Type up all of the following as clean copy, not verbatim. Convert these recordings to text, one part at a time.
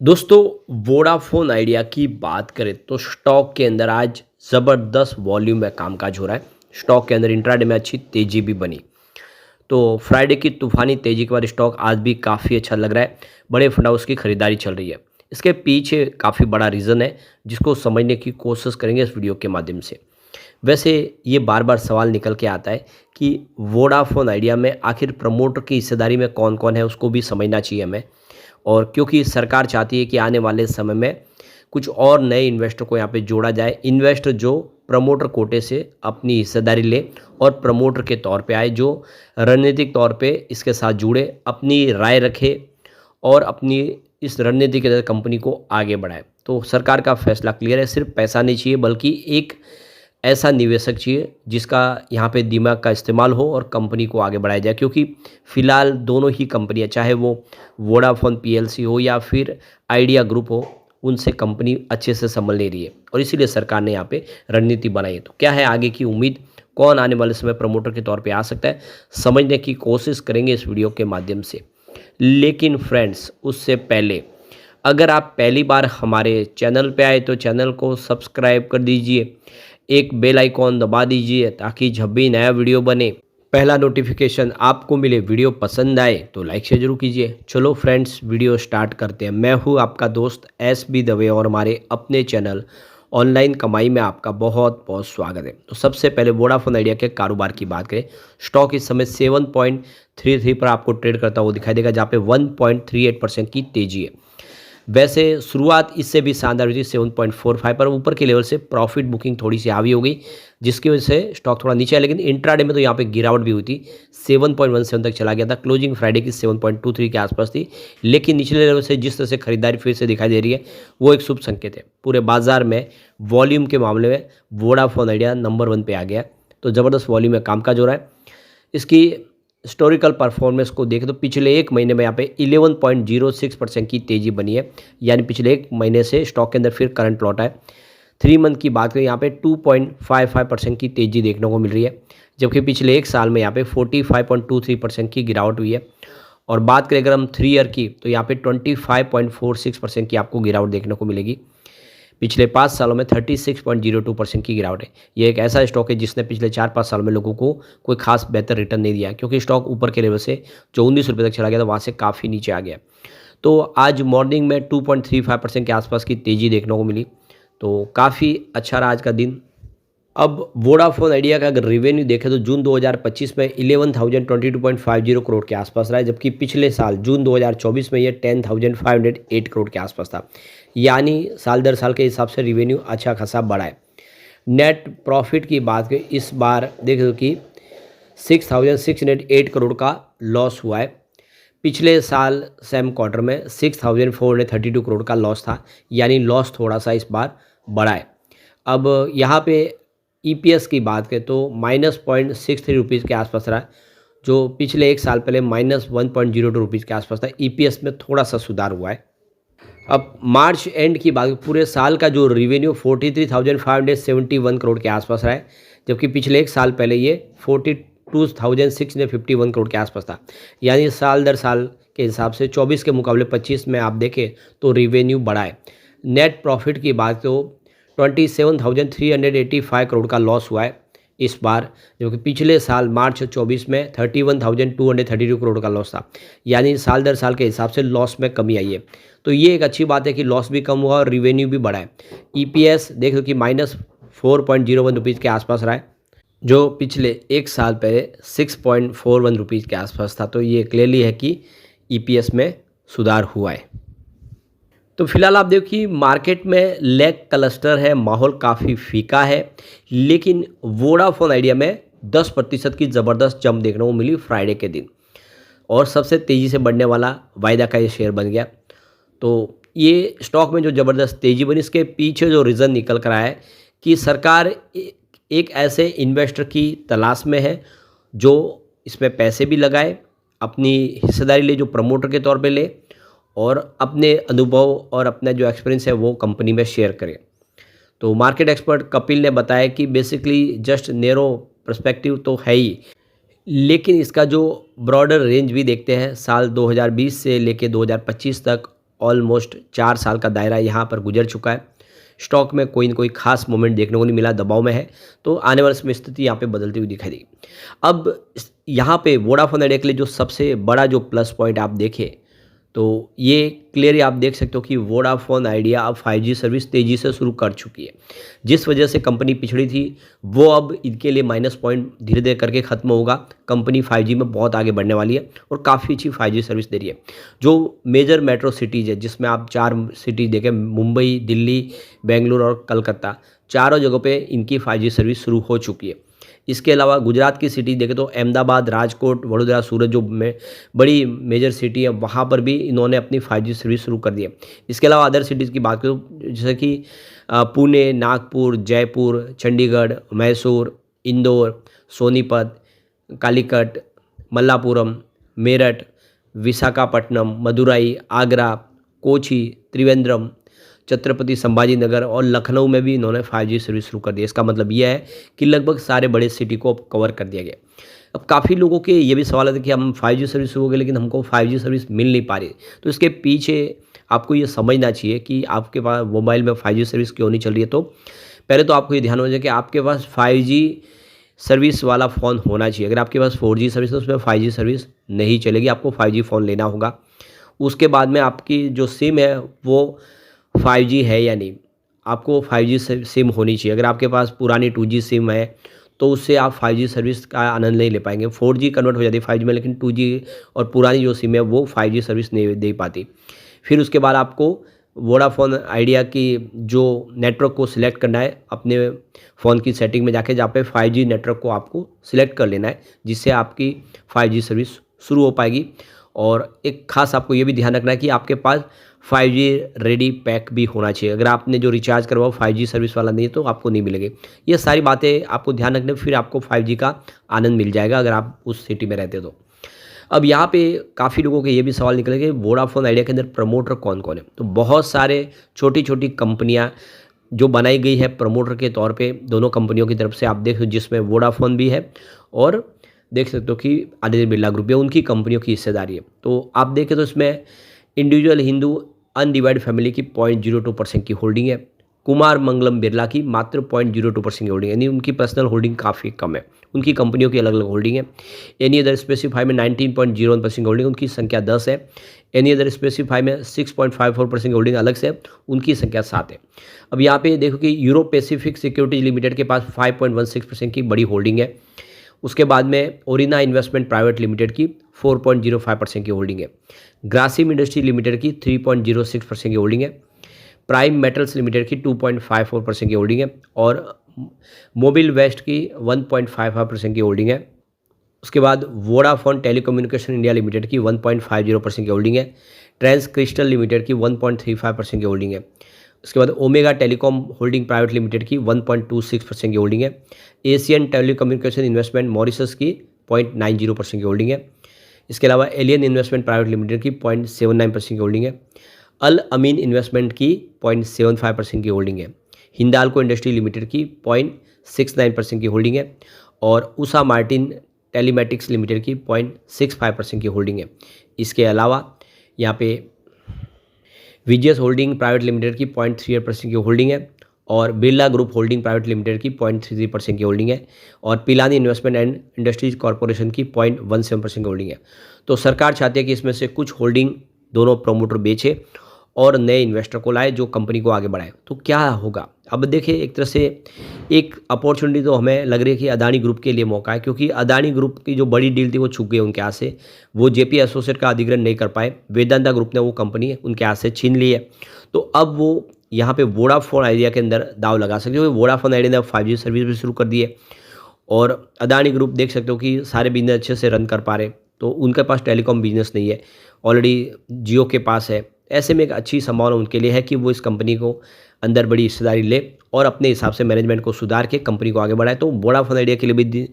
दोस्तों, Vodafone idea की बात करें तो स्टॉक के अंदर आज ज़बरदस्त वॉल्यूम में कामकाज हो रहा है। स्टॉक के अंदर इंट्राडे में अच्छी तेज़ी भी बनी। तो फ्राइडे की तूफ़ानी तेज़ी के बाद स्टॉक आज भी काफ़ी अच्छा लग रहा है। बड़े फंड हाउस की खरीदारी चल रही है। इसके पीछे काफ़ी बड़ा रीज़न है, जिसको समझने की कोशिश करेंगे इस वीडियो के माध्यम से। वैसे ये बार-बार सवाल निकल के आता है कि वोडाफोन आइडिया में आखिर प्रमोटर की हिस्सेदारी में कौन-कौन है, उसको भी समझना चाहिए हमें। और क्योंकि सरकार चाहती है कि आने वाले समय में कुछ और नए इन्वेस्टर को यहाँ पे जोड़ा जाए। इन्वेस्टर जो प्रमोटर कोटे से अपनी हिस्सेदारी ले और प्रमोटर के तौर पे आए, जो रणनीतिक तौर पे इसके साथ जुड़े, अपनी राय रखे और अपनी इस रणनीति के तहत कंपनी को आगे बढ़ाए। तो सरकार का फैसला क्लियर है, सिर्फ पैसा नहीं चाहिए बल्कि एक ऐसा निवेशक चाहिए जिसका यहाँ पे दिमाग का इस्तेमाल हो और कंपनी को आगे बढ़ाया जाए। क्योंकि फ़िलहाल दोनों ही कंपनियाँ, चाहे वो वोडाफ़ोन पीएलसी हो या फिर आइडिया ग्रुप हो, उनसे कंपनी अच्छे से संभल नहीं रही है और इसीलिए सरकार ने यहाँ पे रणनीति बनाई है। तो क्या है आगे की उम्मीद, कौन आने वाले समय प्रमोटर के तौर पे आ सकता है, समझने की कोशिश करेंगे इस वीडियो के माध्यम से। लेकिन फ्रेंड्स, उससे पहले अगर आप पहली बार हमारे चैनल पे आए तो चैनल को सब्सक्राइब कर दीजिए, एक बेल आइकॉन दबा दीजिए ताकि जब भी नया वीडियो बने पहला नोटिफिकेशन आपको मिले। वीडियो पसंद आए तो लाइक शेयर जरूर कीजिए। चलो फ्रेंड्स, वीडियो स्टार्ट करते हैं। मैं हूँ आपका दोस्त एस बी दवे और हमारे अपने चैनल ऑनलाइन कमाई में आपका बहुत बहुत स्वागत है। तो सबसे पहले वोडाफोन आइडिया के कारोबार की बात करें। स्टॉक इस समय 7.33 पर आपको ट्रेड करता हुआ दिखाई देगा, जहाँ पे 1.38% की तेजी है। वैसे शुरुआत इससे भी शानदार हुई थी 7.45 पर। ऊपर के लेवल से प्रॉफिट बुकिंग थोड़ी सी हावी हो गई, जिसकी वजह से स्टॉक थोड़ा नीचे आया। लेकिन इंट्राडे में तो यहाँ पे गिरावट भी हुई थी, 7.17 तक चला गया था। क्लोजिंग फ्राइडे की 7.23 के आसपास थी। लेकिन निचले लेवल से जिस तरह से खरीदारी फिर से दिखाई दे रही है, वो एक शुभ संकेत है। पूरे बाजार में वॉल्यूम के मामले में वोडाफोन आइडिया नंबर 1 पे आ गया। तो ज़बरदस्त वॉल्यूम में कामकाज हो रहा है। इसकी हिस्टोरिकल परफॉर्मेंस को देखें तो पिछले एक महीने में यहाँ पे 11.06% की तेज़ी बनी है। यानी पिछले एक महीने से स्टॉक के अंदर फिर करंट लौटा है। 3 मंथ की बात करें, यहाँ पे 2.55% की तेज़ी देखने को मिल रही है, जबकि पिछले एक साल में यहाँ पे 45.23% की गिरावट हुई है। और बात करें अगर हम 3 ईयर की, तो यहाँ पे 25.46% की आपको गिरावट देखने को मिलेगी। पिछले 5 सालों में 36.02% की गिरावट है। ये एक ऐसा स्टॉक है जिसने पिछले 4-5 साल में लोगों को कोई खास बेहतर रिटर्न नहीं दिया, क्योंकि स्टॉक ऊपर के लेवल से जो 19 रुपये तक चला गया था, वहाँ से काफ़ी नीचे आ गया। तो आज मॉर्निंग में 2.35% के आसपास की तेज़ी देखने को मिली। तो काफ़ी अच्छा रहा आज का दिन। अब वोडाफोन आइडिया का अगर रेवेन्यू देखें तो जून 2025 में 11,022.50 करोड़ के आसपास रहा है, जबकि पिछले साल जून 2024 में ये 10,508 करोड़ के आसपास था। यानी साल दर साल के हिसाब से रेवेन्यू अच्छा खासा बढ़ा है। नेट प्रॉफिट की बात करें, इस बार देख दो कि 6,608 करोड़ का लॉस हुआ है। पिछले साल सेम क्वार्टर में 6,432 करोड़ का लॉस था, यानी लॉस थोड़ा सा इस बार बढ़ा है। अब यहाँ पे ईपीएस की बात करें तो -0.63 रुपीज़ के आसपास रहा है, जो पिछले एक साल पहले -1.02 रुपीज़ के आसपास था। ईपीएस में थोड़ा सा सुधार हुआ है। अब मार्च एंड की बात, पूरे साल का जो रेवेन्यू 43,571 करोड़ के आसपास रहा है, जबकि पिछले एक साल पहले ये 42,651 करोड़ के आसपास था। यानी साल दर साल के हिसाब से 24 के मुकाबले 25 में आप देखें तो रेवेन्यू बढ़ा है। नेट प्रॉफिट की बात तो 27,385 करोड़ का लॉस हुआ है इस बार, जो कि पिछले साल मार्च 24 में 31,232 करोड़ का लॉस था। यानी साल दर साल के हिसाब से लॉस में कमी आई है। तो ये एक अच्छी बात है कि लॉस भी कम हुआ और रिवेन्यू भी बढ़ा है। ईपीएस देख लो कि -4.01 रुपीज़ के आसपास रहा है, जो पिछले एक साल पहले 6.41 रुपीज़ के आसपास था। तो ये क्लियरली है कि ईपीएस में सुधार हुआ है। तो फिलहाल आप देखिए मार्केट में लैग क्लस्टर है, माहौल काफ़ी फीका है। लेकिन वोडाफोन आइडिया में 10% की ज़बरदस्त जंप देखने को मिली फ्राइडे के दिन, और सबसे तेज़ी से बढ़ने वाला वायदा का ये शेयर बन गया। तो ये स्टॉक में जो ज़बरदस्त तेज़ी बनी, इसके पीछे जो रीज़न निकल कर आया है कि सरकार एक ऐसे इन्वेस्टर की तलाश में है जो इसमें पैसे भी लगाए, अपनी हिस्सेदारी ले, जो प्रमोटर के तौर पे ले, और अपने अनुभव और अपना जो एक्सपीरियंस है वो कंपनी में शेयर करें। तो मार्केट एक्सपर्ट कपिल ने बताया कि बेसिकली जस्ट नैरो पर्सपेक्टिव तो है ही, लेकिन इसका जो ब्रॉडर रेंज भी देखते हैं, साल 2020 से लेके 2025 तक ऑलमोस्ट 4 साल का दायरा यहाँ पर गुजर चुका है। स्टॉक में कोई न कोई खास मूवमेंट देखने को नहीं मिला, दबाव में है, तो आने वाले समय स्थिति यहाँ पे बदलती हुई दिखाई देगी। अब यहाँ पे वोडाफोन आइडिया के लिए जो सबसे बड़ा जो प्लस पॉइंट आप देखें, तो ये क्लियरली आप देख सकते हो कि वोडाफोन आइडिया अब 5G सर्विस तेज़ी से शुरू कर चुकी है। जिस वजह से कंपनी पिछड़ी थी, वो अब इनके लिए माइनस पॉइंट धीरे धीरे करके ख़त्म होगा। कंपनी 5G में बहुत आगे बढ़ने वाली है और काफ़ी अच्छी 5G सर्विस दे रही है। जो मेजर मेट्रो सिटीज़ है, जिसमें आप 4 सिटीज़ देखें, मुंबई, दिल्ली, बेंगलुरु और कलकत्ता, चारों जगहों पे इनकी 5G सर्विस शुरू हो चुकी है। इसके अलावा गुजरात की सिटी देखें तो अहमदाबाद, राजकोट, वडोदरा, सूरत जो में बड़ी मेजर सिटी है, वहाँ पर भी इन्होंने अपनी 5G सर्विस शुरू कर दी है। इसके अलावा अदर सिटीज़ की बात करूँ, जैसे कि पुणे, नागपुर, जयपुर, चंडीगढ़, मैसूर, इंदौर, सोनीपत, कालीकट, मल्लापुरम, मेरठ, विशाखापट्टनम, मदुराई, आगरा, कोची, त्रिवेंद्रम, छत्रपति संभाजी नगर और लखनऊ में भी इन्होंने 5G सर्विस शुरू कर दी है। इसका मतलब यह है कि लगभग सारे बड़े सिटी को अब कवर कर दिया गया। अब काफ़ी लोगों के ये भी सवाल है कि हम 5G सर्विस शुरू हो गए लेकिन हमको 5G सर्विस मिल नहीं पा रही। तो इसके पीछे आपको ये समझना चाहिए कि आपके पास मोबाइल में 5G सर्विस क्यों नहीं चल रही है। तो पहले तो आपको ये ध्यान हो जाए कि आपके पास 5G सर्विस वाला फ़ोन होना चाहिए। अगर आपके पास 4G सर्विस है तो उसमें 5G सर्विस नहीं चलेगी, आपको 5G फ़ोन लेना होगा। उसके बाद में आपकी जो सिम है वो 5G है या नहीं, आपको 5G सिम होनी चाहिए। अगर आपके पास पुरानी 2G सिम है तो उससे आप 5G सर्विस का आनंद नहीं ले पाएंगे। 4G कन्वर्ट हो जाती है 5G में, लेकिन 2G और पुरानी जो सिम है वो 5G सर्विस नहीं दे पाती। फिर उसके बाद आपको वोडाफोन आइडिया की जो नेटवर्क को सिलेक्ट करना है, अपने फ़ोन की सेटिंग में जाके, जहाँ पे 5G नेटवर्क को आपको सिलेक्ट कर लेना है, जिससे आपकी 5G सर्विस शुरू हो पाएगी। और एक खास आपको ये भी ध्यान रखना है कि आपके पास 5G रेडी पैक भी होना चाहिए। अगर आपने जो रिचार्ज करवाओ 5G सर्विस वाला नहीं है तो आपको नहीं मिलेगी। ये सारी बातें आपको ध्यान रखने, फिर आपको 5G का आनंद मिल जाएगा अगर आप उस सिटी में रहते हो तो। अब यहाँ पे काफ़ी लोगों के ये भी सवाल निकले कि वोडाफोन आइडिया के अंदर प्रमोटर कौन कौन है। तो बहुत सारे छोटी छोटी कंपनियाँ जो बनाई गई है प्रमोटर के तौर पे दोनों कंपनियों की तरफ से, आप देख, जिसमें वोडाफोन भी है और देख सकते हो कि आदित्य बिरला ग्रुप है, उनकी कंपनियों की हिस्सेदारी है। तो आप देखें तो इसमें इंडिविजुअल हिंदू अनडिवाइड फैमिली की 0.02% की होल्डिंग है। कुमार मंगलम बिरला की मात्र 0.02% की होल्डिंग है, यानी उनकी पर्सनल होल्डिंग काफ़ी कम है। उनकी कंपनियों की अलग अलग होल्डिंग है। एनी अदर स्पेसिफाई में 19.01% की होल्डिंग, उनकी संख्या 10 है। एनी अदर स्पेसिफाई में 6.54% की होल्डिंग अलग से, उनकी संख्या 7 है। अब यहाँ पे देखो कि यूरोप पैसिफिक सिक्योरिटीज लिमिटेड के पास 5.16% की बड़ी होल्डिंग है। उसके बाद में ओरिना इन्वेस्टमेंट प्राइवेट लिमिटेड की 4.05% की होल्डिंग है। ग्रासिम इंडस्ट्री लिमिटेड की 3.06% की होल्डिंग है। प्राइम मेटल्स लिमिटेड की 2.54% की होल्डिंग है और मोबिल वेस्ट की 1.55% की होल्डिंग है। उसके बाद वोडाफोन टेलीकम्युनिकेशन इंडिया लिमिटेड की 1.50% की होल्डिंग है। ट्रांस क्रिस्टल लिमिटेड की 1.35% की होल्डिंग है। उसके बाद omega telecom holding private limited की 1.26% की होल्डिंग है। एशियन टेलीकम्युनिकेशन इन्वेस्टमेंट मॉरिशस की 0.90% की होल्डिंग है। इसके अलावा एलियन इन्वेस्टमेंट प्राइवेट लिमिटेड की 0.79% की होल्डिंग है। अल अमीन इन्वेस्टमेंट की 0.75% की होल्डिंग है। हिंदाल्को इंडस्ट्री लिमिटेड की 0.69% की होल्डिंग है और उषा मार्टिन टेलीमेटिक्स लिमिटेड की 0.65% की होल्डिंग है। इसके अलावा यहाँ पे विजयस होल्डिंग प्राइवेट लिमिटेड की 0.38% की होल्डिंग है और Birla group holding private limited की 0.33% की होल्डिंग है और Pilani investment and industries corporation की 0.17% की होल्डिंग है। तो सरकार चाहती है कि इसमें से कुछ होल्डिंग दोनों प्रमोटर बेचे और नए इन्वेस्टर को लाए जो कंपनी को आगे बढ़ाए। तो क्या होगा, अब देखिए, एक तरह से एक अपॉर्चुनिटी तो हमें लग रही है कि अदानी ग्रुप के लिए मौका है, क्योंकि अदानी ग्रुप की जो बड़ी डील थी वो छूट गई उनके हाथ से। वो जेपी एसोसिएट का अधिग्रहण नहीं कर पाए, वेदांता ग्रुप ने वो कंपनी उनके हाथ से छीन ली है। तो अब वो यहाँ पे वोडाफोन आइडिया के अंदर दाव लगा सकते हो। वोडाफोन आइडिया ने 5G सर्विस भी शुरू कर दी है और अदानी ग्रुप देख सकते हो कि सारे बिजनेस अच्छे से रन कर पा रहे, तो उनके पास टेलीकॉम बिजनेस नहीं है, ऑलरेडी जियो के पास है। ऐसे में एक अच्छी संभावना उनके लिए है कि वो इस कंपनी को अंदर बड़ी हिस्सेदारी ले और अपने हिसाब से मैनेजमेंट को सुधार के कंपनी को आगे बढ़ाए। तो वोडाफोन आइडिया के लिए भी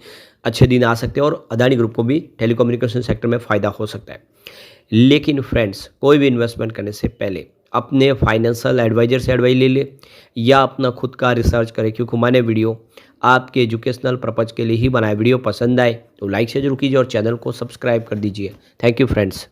अच्छे दिन आ सकते हैं और अदानी ग्रुप को भी टेलीकम्युनिकेशन सेक्टर में फ़ायदा हो सकता है। लेकिन फ्रेंड्स, कोई भी इन्वेस्टमेंट करने से पहले अपने फाइनेंशियल एडवाइजर से एडवाइस ले ले या अपना खुद का रिसर्च करें, क्योंकि मैंने वीडियो आपके एजुकेशनल पर्पज़ के लिए ही बनाया। वीडियो पसंद आए तो लाइक से जरूर कीजिए और चैनल को सब्सक्राइब कर दीजिए। Thank you friends.